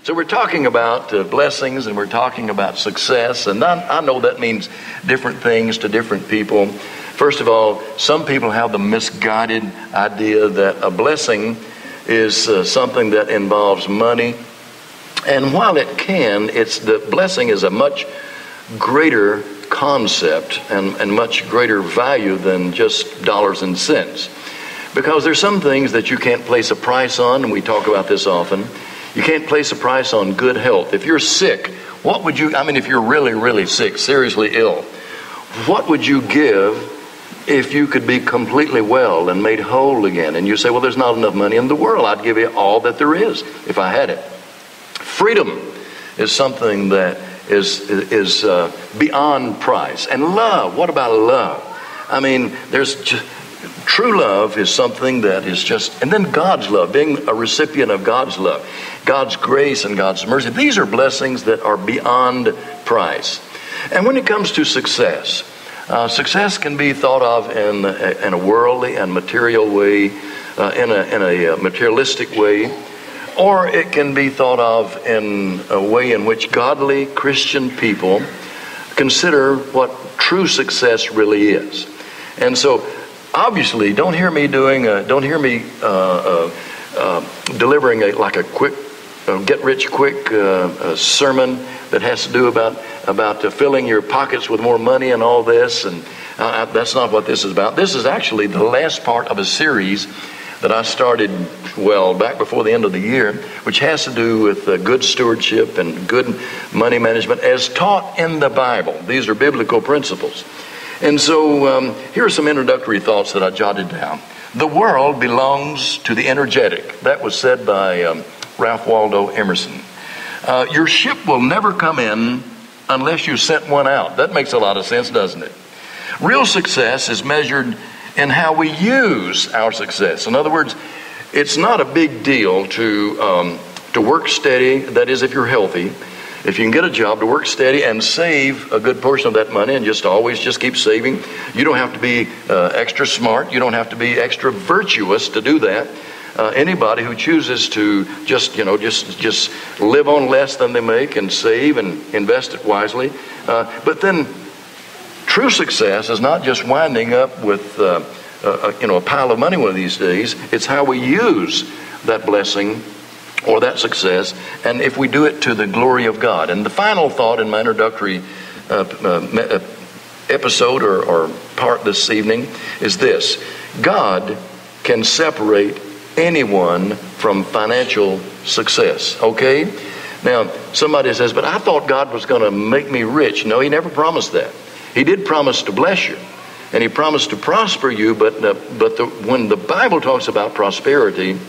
So we're talking about blessings, and we're talking about success, and I know that means different things to different people. First of all, some people have the misguided idea that a blessing is something that involves money. And while it can, the blessing is a much greater concept and much greater value than just dollars and cents. Because there's some things that you can't place a price on, and we talk about this often. You can't place a price on good health. If you're sick, if you're really, really sick, seriously ill, what would you give if you could be completely well and made whole again? And you say, well, there's not enough money in the world. I'd give you all that there is if I had it. Freedom is something that is beyond price. And love, what about love? True love is something that is just, and then God's love, being a recipient of God's love, God's grace and God's mercy. These are blessings that are beyond price. And when it comes to success, success can be thought of in a worldly and material way, in a materialistic way, or it can be thought of in a way in which godly Christian people consider what true success really is. And so, obviously, don't hear me delivering a quick, get-rich-quick sermon that has to do about filling your pockets with more money and all this. And that's not what this is about. This is actually the last part of a series that I started, back before the end of the year, which has to do with good stewardship and good money management as taught in the Bible. These are biblical principles. And so here are some introductory thoughts that I jotted down. The world belongs to the energetic. That was said by Ralph Waldo Emerson. Your ship will never come in unless you sent one out. That makes a lot of sense, doesn't it? Real success is measured in how we use our success. In other words, it's not a big deal to work steady. That is, if you're healthy. If you can get a job, to work steady and save a good portion of that money and always keep saving. You don't have to be extra smart. You don't have to be extra virtuous to do that. Anybody who chooses to just live on less than they make and save and invest it wisely. But then true success is not just winding up with a pile of money one of these days. It's how we use that blessing or that success, and if we do it to the glory of God. And the final thought in my introductory episode or part this evening is this: God can separate anyone from financial success. Okay? Now, somebody says, but I thought God was going to make me rich. No, He never promised that. He did promise to bless you, and He promised to prosper you, but when the Bible talks about prosperity,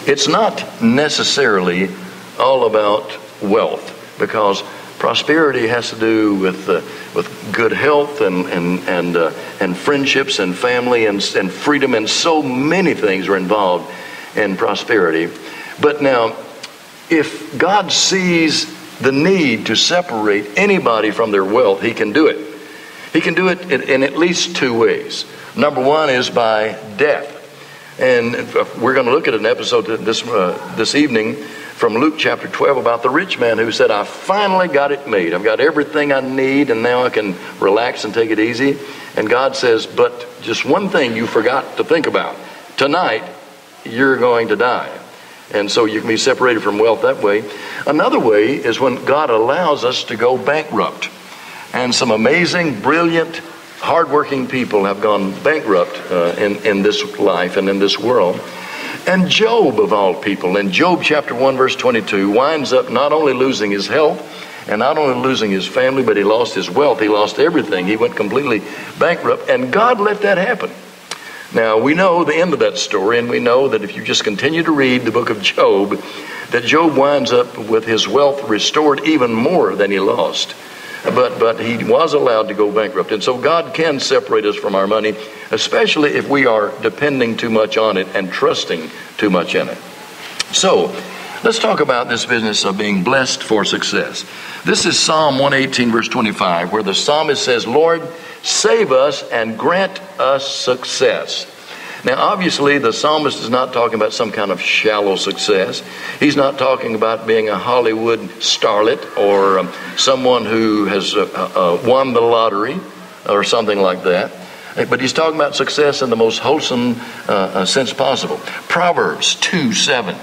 it's not necessarily all about wealth, because prosperity has to do with good health and friendships and family and freedom, and so many things are involved in prosperity. But now, if God sees the need to separate anybody from their wealth, He can do it. He can do it in at least two ways. Number one is by death. And we're going to look at an episode this evening from Luke chapter 12 about the rich man who said, I finally got it made. I've got everything I need, and now I can relax and take it easy. And God says, but just one thing you forgot to think about. Tonight, you're going to die. And so you can be separated from wealth that way. Another way is when God allows us to go bankrupt. And some amazing, brilliant, hardworking people have gone bankrupt in this life and in this world. And Job, of all people, in Job chapter 1, verse 22, winds up not only losing his health and not only losing his family, but he lost his wealth. He lost everything. He went completely bankrupt, and God let that happen. Now, we know the end of that story, and we know that if you just continue to read the book of Job, that Job winds up with his wealth restored even more than he lost. But he was allowed to go bankrupt. And so God can separate us from our money, especially if we are depending too much on it and trusting too much in it. So let's talk about this business of being blessed for success. This is Psalm 118, verse 25, where the psalmist says, Lord, save us and grant us success. Now, obviously, the psalmist is not talking about some kind of shallow success. He's not talking about being a Hollywood starlet or someone who has won the lottery or something like that. But he's talking about success in the most wholesome sense possible. Proverbs 2:7.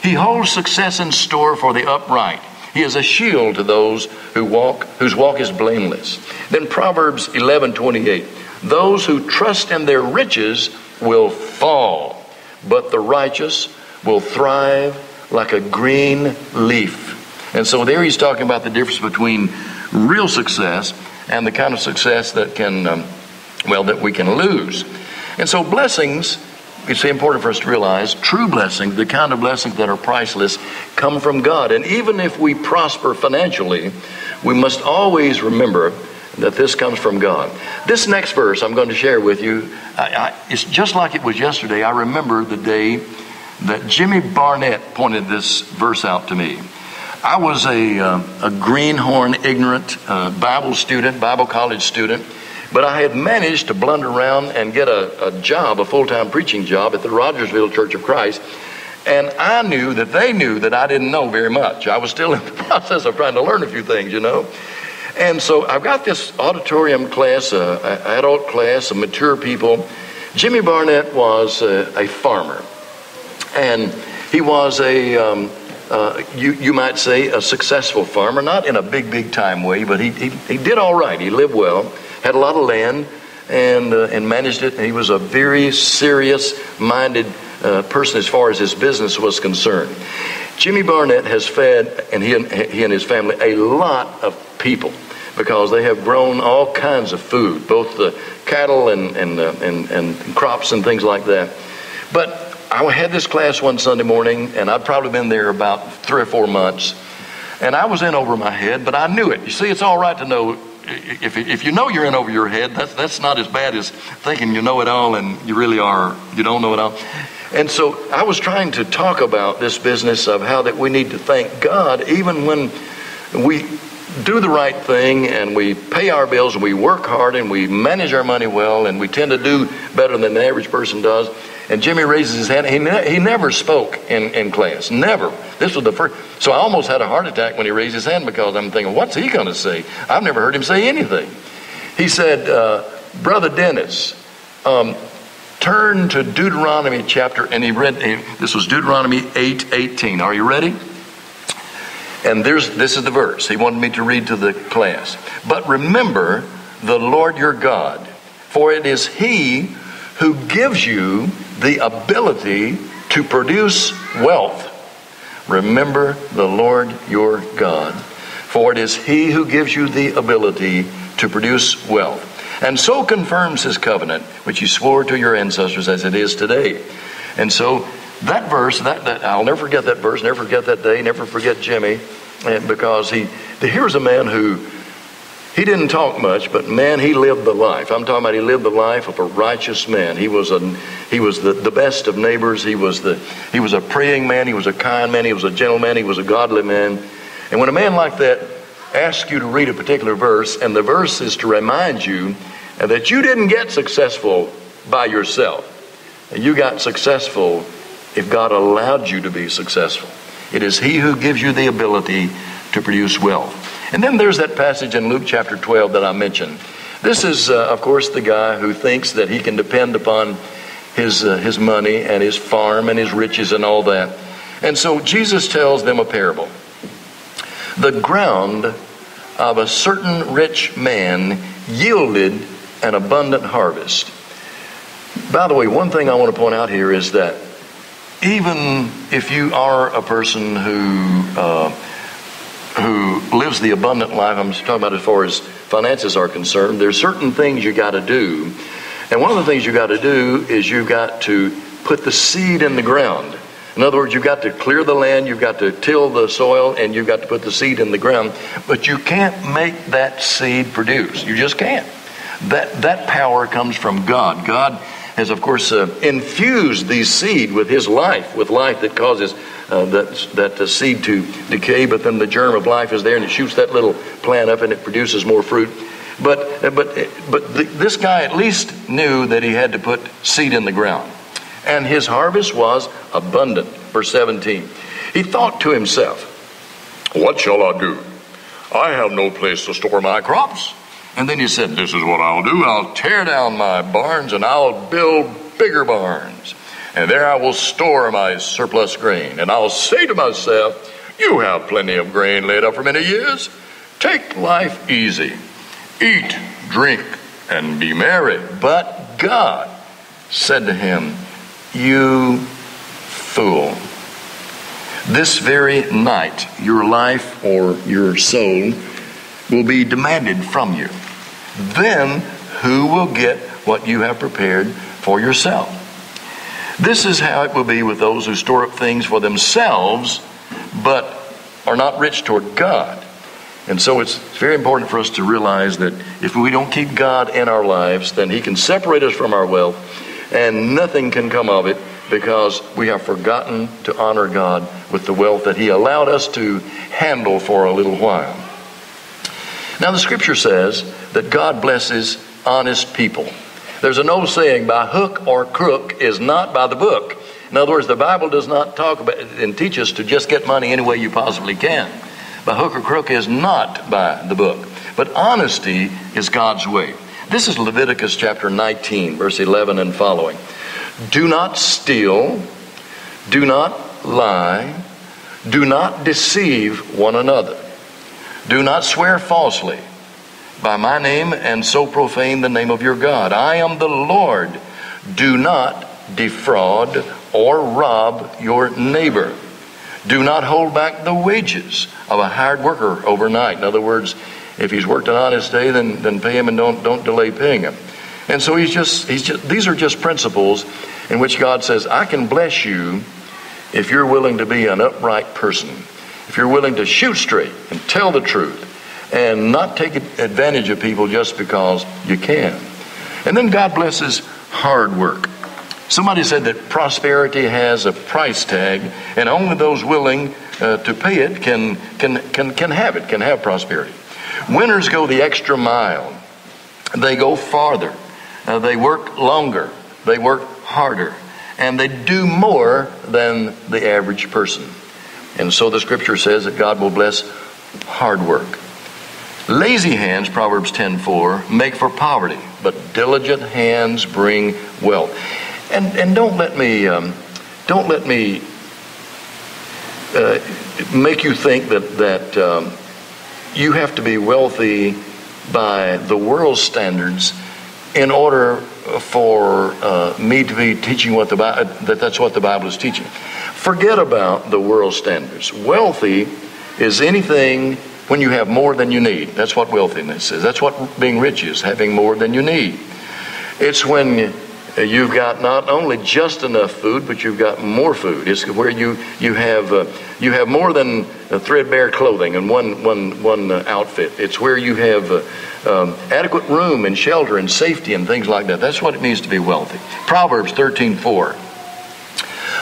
He holds success in store for the upright. He is a shield to those whose walk is blameless. Then Proverbs 11:28. Those who trust in their riches will fall, but the righteous will thrive like a green leaf. And so there he's talking about the difference between real success and the kind of success that that we can lose. And so blessings, it's important for us to realize, true blessings, the kind of blessings that are priceless, come from God. And even if we prosper financially, we must always remember that this comes from God. This next verse I'm going to share with you, it's just like it was yesterday. I remember the day that Jimmy Barnett pointed this verse out to me. I was a greenhorn, ignorant Bible college student, but I had managed to blunder around and get a job, a full-time preaching job at the Rogersville Church of Christ. And I knew that they knew that I didn't know very much. I was still in the process of trying to learn a few things, you know. And so I've got this auditorium class, adult class of mature people. Jimmy Barnett was a farmer. And he was you might say, a successful farmer, not in a big time way, but he did all right. He lived well, had a lot of land, and managed it. And he was a very serious-minded person as far as his business was concerned. Jimmy Barnett has fed, and he and his family, a lot of people, because they have grown all kinds of food, both the cattle and crops and things like that. But I had this class one Sunday morning, and I'd probably been there about 3 or 4 months, and I was in over my head, but I knew it. You see, it's all right to know. If you know you're in over your head, that's not as bad as thinking you know it all and you really you don't know it all. And so I was trying to talk about this business of how that we need to thank God even when we do the right thing and we pay our bills and we work hard and we manage our money well and we tend to do better than the average person does. And Jimmy raises his hand. He never spoke in class. Never. This was the first. So I almost had a heart attack when he raised his hand, because I'm thinking, what's he going to say? I've never heard him say anything. He said, Brother Dennis, turn to Deuteronomy chapter, and he read, this was Deuteronomy 8:18. Are you ready? And this is the verse he wanted me to read to the class. But remember the Lord your God, for it is He who gives you the ability to produce wealth. Remember the Lord your God, for it is He who gives you the ability to produce wealth, and so confirms His covenant, which He swore to your ancestors as it is today. And so that verse, that I'll never forget that verse, never forget that day, never forget Jimmy, because here's a man who, he didn't talk much, but man, he lived the life. I'm talking about he lived the life of a righteous man. He was the best of neighbors. He was a praying man. He was a kind man. He was a gentleman. He was a godly man. And when a man like that asks you to read a particular verse, and the verse is to remind you that you didn't get successful by yourself. You got successful if God allowed you to be successful. It is He who gives you the ability to produce wealth. And then there's that passage in Luke chapter 12 that I mentioned. This is, of course, the guy who thinks that he can depend upon his money and his farm and his riches and all that. And so Jesus tells them a parable. The ground of a certain rich man yielded an abundant harvest. By the way, one thing I want to point out here is that even if you are a person who lives the abundant life, I'm talking about as far as finances are concerned, there's certain things you got to do. And one of the things you got to do is you've got to put the seed in the ground. In other words, you've got to clear the land, you've got to till the soil, and you've got to put the seed in the ground. But you can't make that seed produce. You just can't. That power comes from God. God has, of course, infused the seed with His life, with life that causes that seed to decay, but then the germ of life is there, and it shoots that little plant up, and it produces more fruit. But this guy at least knew that he had to put seed in the ground. and his harvest was abundant. Verse 17. He thought to himself, what shall I do? I have no place to store my crops. And then he said, this is what I'll do. I'll tear down my barns and I'll build bigger barns. And there I will store my surplus grain. And I'll say to myself, you have plenty of grain laid up for many years. Take life easy. Eat, drink, and be merry. But God said to him, you fool. This very night, your life or your soul will be demanded from you. Then who will get what you have prepared for yourself? This is how it will be with those who store up things for themselves, but are not rich toward God. And so it's very important for us to realize that if we don't keep God in our lives, then he can separate us from our wealth, and nothing can come of it, because we have forgotten to honor God with the wealth that he allowed us to handle for a little while. Now the scripture says that God blesses honest people. There's an old saying, by hook or crook is not by the book. In other words, the Bible does not talk about and teach us to just get money any way you possibly can. By hook or crook is not by the book. But honesty is God's way. This is Leviticus chapter 19, verse 11 and following. Do not steal, do not lie, do not deceive one another. Do not swear falsely by my name and so profane the name of your God. I am the Lord. Do not defraud or rob your neighbor. Do not hold back the wages of a hired worker overnight. In other words, if he's worked an honest day, then pay him and don't delay paying him. And so these are just principles in which God says, I can bless you if you're willing to be an upright person. If you're willing to shoot straight and tell the truth and not take advantage of people just because you can. And then God blesses hard work. Somebody said that prosperity has a price tag, and only those willing to pay it can have prosperity. Winners go the extra mile. They go farther. They work longer. They work harder. And they do more than the average person. And so the scripture says that God will bless hard work. Lazy hands, Proverbs 10:4, make for poverty, but diligent hands bring wealth. And don't let me make you think that you have to be wealthy by the world's standards in order for me to be teaching that's what the Bible is teaching. Forget about the world standards. Wealthy is anything when you have more than you need. That's what wealthiness is. That's what being rich is, having more than you need. It's when you've got not only just enough food, but you've got more food. It's where you have more than threadbare clothing and one outfit. It's where you have adequate room and shelter and safety and things like that. That's what it means to be wealthy. Proverbs 13:4.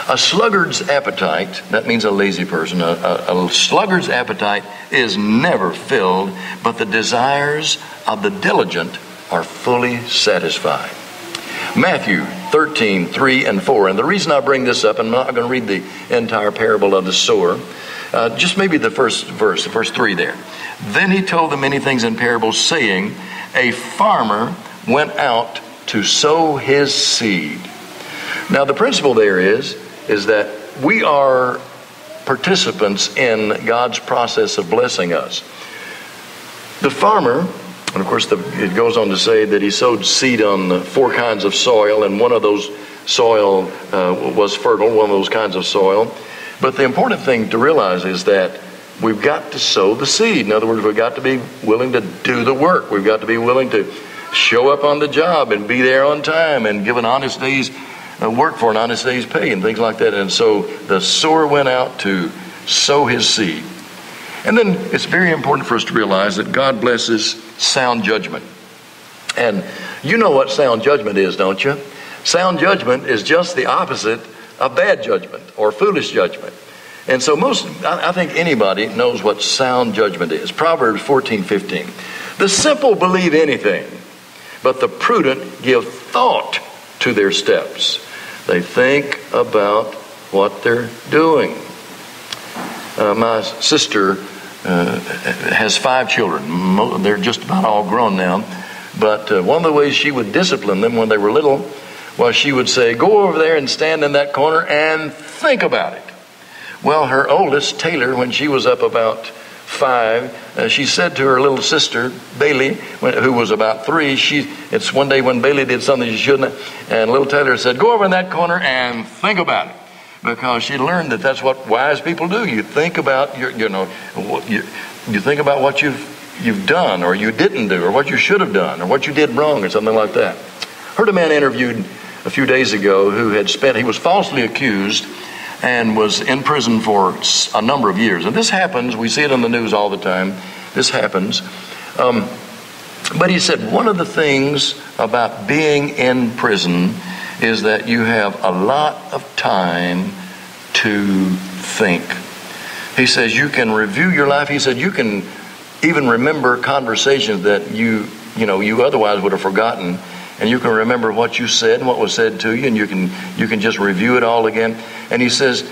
A sluggard's appetite, that means a lazy person, a sluggard's appetite is never filled, but the desires of the diligent are fully satisfied. Matthew 13:3 and 4. And the reason I bring this up, I'm not going to read the entire parable of the sower, just maybe the first verse, verse 3 there. Then he told them many things in parables, saying, a farmer went out to sow his seed. Now the principle there is that we are participants in God's process of blessing us. The farmer, and of course it goes on to say that he sowed seed on 4 kinds of soil, and one of those soil was fertile, one of those kinds of soil. But the important thing to realize is that we've got to sow the seed. In other words, we've got to be willing to do the work. We've got to be willing to show up on the job and be there on time and give an honest day's work for an honest day's pay and things like that. And so the sower went out to sow his seed. And then it's very important for us to realize that God blesses sound judgment. And you know what sound judgment is, don't you? Sound judgment is just the opposite of bad judgment or foolish judgment. And so I think anybody knows what sound judgment is. Proverbs 14:15. The simple believe anything, but the prudent give thought to their steps. They think about what they're doing. My sister has 5 children. They're just about all grown now. But one of the ways she would discipline them when they were little was she would say, go over there and stand in that corner and think about it. Well, her oldest, Taylor, when she was up about 5, she said to her little sister, Bailey, who was about 3, it's one day when Bailey did something she shouldn't have, and little Taylor said, go over in that corner and think about it. Because she learned that that's what wise people do. You think about you think about what you've done or you didn't do, or what you should have done, or what you did wrong, or something like that. Heard a man interviewed a few days ago who he was falsely accused and was in prison for a number of years. And this happens, we see it on the news all the time. This happens. But he said one of the things about being in prison is that you have a lot of time to think. He says you can review your life. He said you can even remember conversations that you otherwise would have forgotten. And you can remember what you said and what was said to you, and you can just review it all again. And he says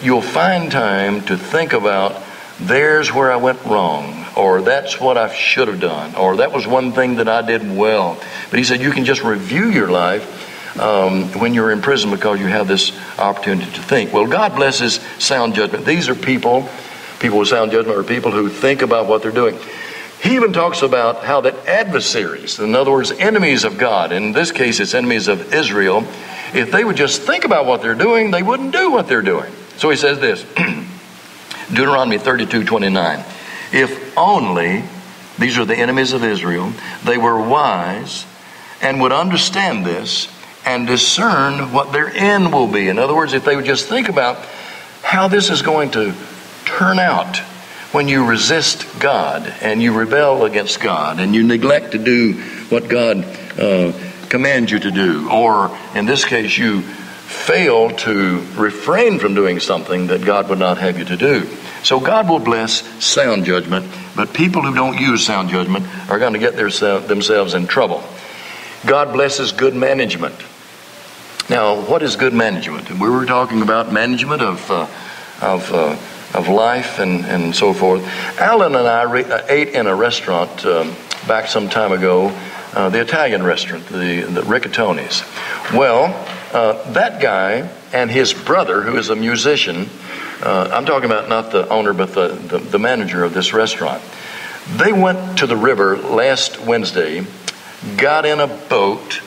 you'll find time to think about, there's where I went wrong, or that's what I should have done, or that was one thing that I did well. But he said you can just review your life when you're in prison, because you have this opportunity to think. Well, God blesses sound judgment. These are people with sound judgment are people who think about what they're doing. He even talks about how that adversaries, in other words, enemies of God, in this case it's enemies of Israel, if they would just think about what they're doing, they wouldn't do what they're doing. So he says this, Deuteronomy 32:29, if only, these are the enemies of Israel, they were wise and would understand this and discern what their end will be. In other words, if they would just think about how this is going to turn out when you resist God and you rebel against God and you neglect to do what God commands you to do, or in this case you fail to refrain from doing something that God would not have you to do. So God will bless sound judgment, but people who don't use sound judgment are going to get themselves in trouble. God blesses good management. Now, what is good management? We were talking about management of life and so forth. Alan and I ate in a restaurant back some time ago, the Italian restaurant, the Riccatonis. Well, that guy and his brother, who is a musician, I'm talking about not the owner, but the manager of this restaurant. They went to the river last Wednesday, got in a boat,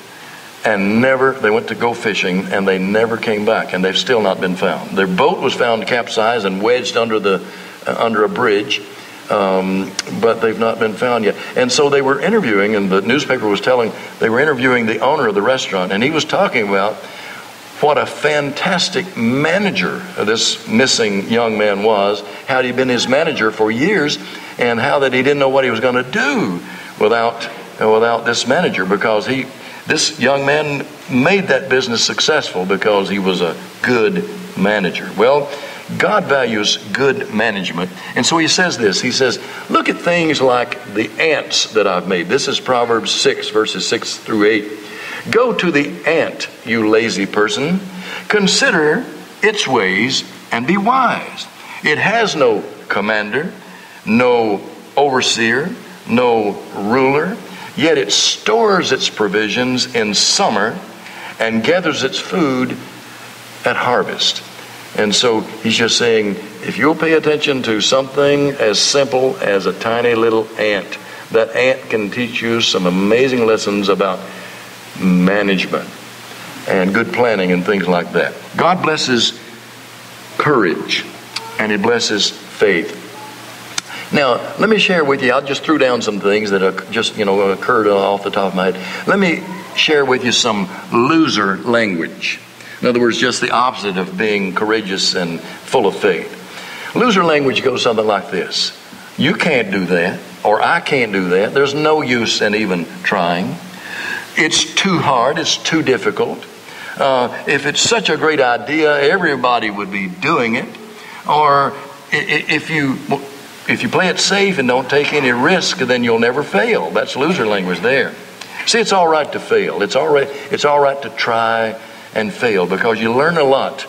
and they went to go fishing, and they never came back, and they've still not been found. Their boat was found capsized and wedged under a bridge, but they've not been found yet. And so they were interviewing, and the newspaper was they were interviewing the owner of the restaurant, and he was talking about what a fantastic manager this missing young man was, how he'd been his manager for years, and how that he didn't know what he was going to do without this manager, because this young man made that business successful because he was a good manager. Well, God values good management. And so he says this. He says, look at things like the ants that I've made. This is Proverbs 6, verses 6 through 8. Go to the ant, you lazy person. Consider its ways and be wise. It has no commander, no overseer, no ruler. Yet it stores its provisions in summer and gathers its food at harvest. And so he's just saying, if you'll pay attention to something as simple as a tiny little ant, that ant can teach you some amazing lessons about management and good planning and things like that. God blesses courage, and He blesses faith. Now, let me share with you, I just threw down some things that just, occurred off the top of my head. Let me share with you some loser language. In other words, just the opposite of being courageous and full of faith. Loser language goes something like this. You can't do that, or I can't do that. There's no use in even trying. It's too hard. It's too difficult. If it's such a great idea, everybody would be doing it. Or if you play it safe and don't take any risk, then you'll never fail. That's loser language there. See, it's all right to fail. It's all right to try and fail, because you learn a lot,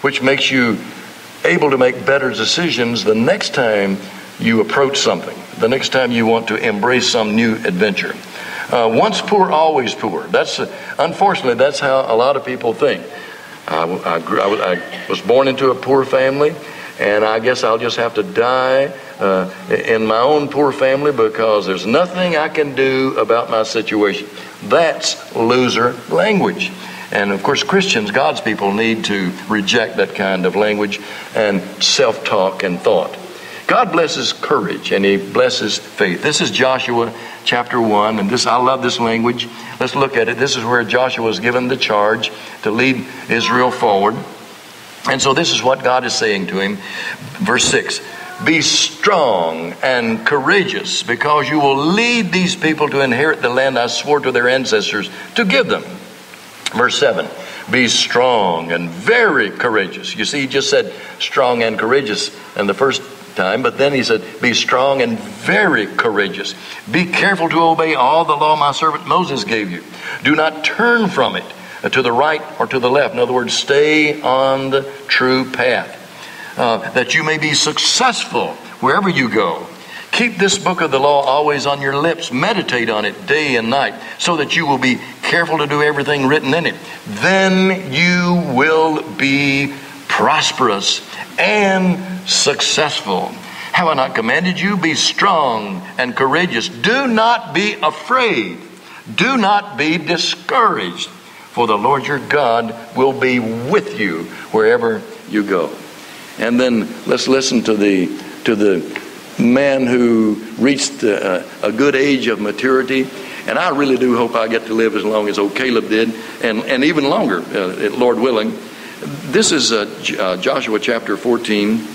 which makes you able to make better decisions the next time you approach something, the next time you want to embrace some new adventure. Once poor, always poor. Unfortunately, that's how a lot of people think. I was born into a poor family, and I guess I'll just have to die in my own poor family because there's nothing I can do about my situation. That's loser language. And of course, Christians, God's people, need to reject that kind of language and self-talk and thought. God blesses courage and He blesses faith. This is Joshua chapter 1, and I love this language. Let's look at it. This is where Joshua was given the charge to lead Israel forward. And so this is what God is saying to him. Verse 6, be strong and courageous, because you will lead these people to inherit the land I swore to their ancestors to give them. Verse 7, be strong and very courageous. You see, he just said strong and courageous in the first time, but then he said, be strong and very courageous. Be careful to obey all the law my servant Moses gave you. Do not turn from it to the right or to the left. In other words, stay on the true path, that you may be successful wherever you go. Keep this book of the law always on your lips. Meditate on it day and night, so that you will be careful to do everything written in it. Then you will be prosperous and successful. Have I not commanded you? Be strong and courageous. Do not be afraid. Do not be discouraged. For the Lord your God will be with you wherever you go. And then let's listen to the man who reached a good age of maturity. And I really do hope I get to live as long as old Caleb did, and even longer, Lord willing. This is Joshua chapter 14,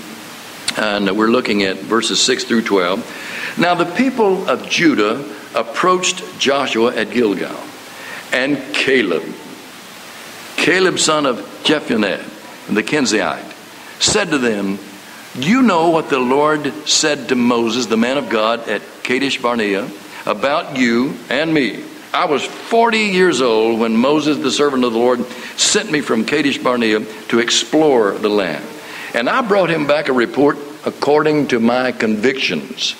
and we're looking at verses 6 through 12. Now the people of Judah approached Joshua at Gilgal, and Caleb, son of Jephunneh, the Kenizzite, said to them, you know what the Lord said to Moses, the man of God, at Kadesh Barnea, about you and me. I was 40 years old when Moses, the servant of the Lord, sent me from Kadesh Barnea to explore the land. And I brought him back a report according to my convictions.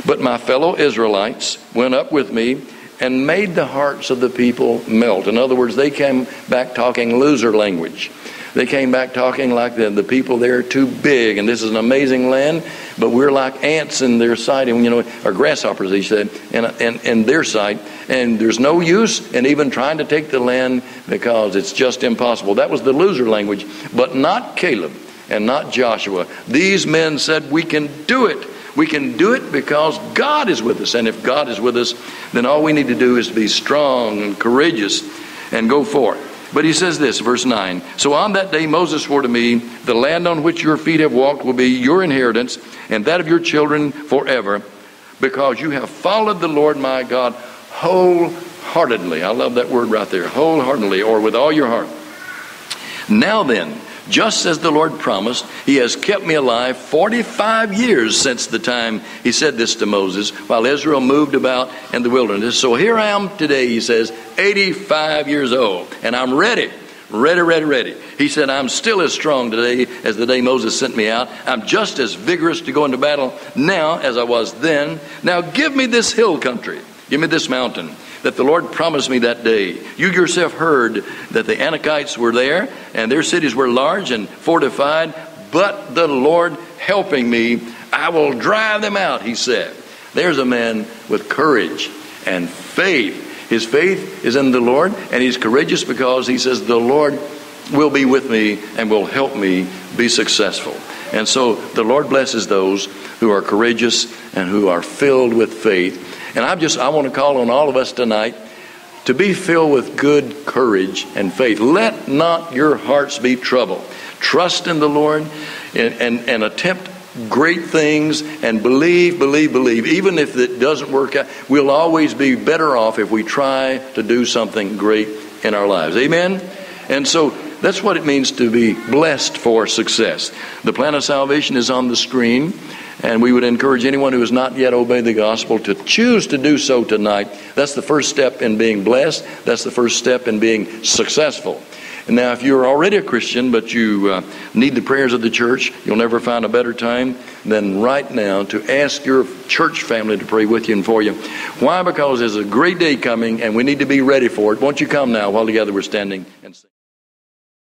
But my fellow Israelites went up with me and made the hearts of the people melt. In other words, they came back talking loser language. They came back talking like the people there are too big, and this is an amazing land, but we're like ants in their sight, and or grasshoppers, he said, in their sight, and there's no use in even trying to take the land because it's just impossible. That was the loser language, but not Caleb and not Joshua. These men said, we can do it. We can do it because God is with us, and if God is with us, then all we need to do is be strong and courageous and go forth. But he says this, verse 9, so on that day Moses swore to me, the land on which your feet have walked will be your inheritance and that of your children forever, because you have followed the Lord my God wholeheartedly. I love that word right there, wholeheartedly, or with all your heart. Now then, just as the Lord promised, he has kept me alive 45 years since the time he said this to Moses, while Israel moved about in the wilderness. So here I am today, he says, 85 years old, and I'm ready. He said, I'm still as strong today as the day Moses sent me out. I'm just as vigorous to go into battle now as I was then. Now give me this hill country. Give me this mountain that the Lord promised me that day. You yourself heard that the Anakites were there, and their cities were large and fortified, but the Lord helping me, I will drive them out, he said. There's a man with courage and faith. His faith is in the Lord, and he's courageous because he says, the Lord will be with me and will help me be successful. And so the Lord blesses those who are courageous and who are filled with faith. And I want to call on all of us tonight to be filled with good courage and faith. Let not your hearts be troubled. Trust in the Lord and attempt great things and believe. Even if it doesn't work out, we'll always be better off if we try to do something great in our lives. Amen? And so that's what it means to be blessed for success. The plan of salvation is on the screen. And we would encourage anyone who has not yet obeyed the gospel to choose to do so tonight. That's the first step in being blessed. That's the first step in being successful. And now, if you're already a Christian, but you need the prayers of the church, you'll never find a better time than right now to ask your church family to pray with you and for you. Why? Because there's a great day coming, and we need to be ready for it. Won't you come now while together we're standing and sing?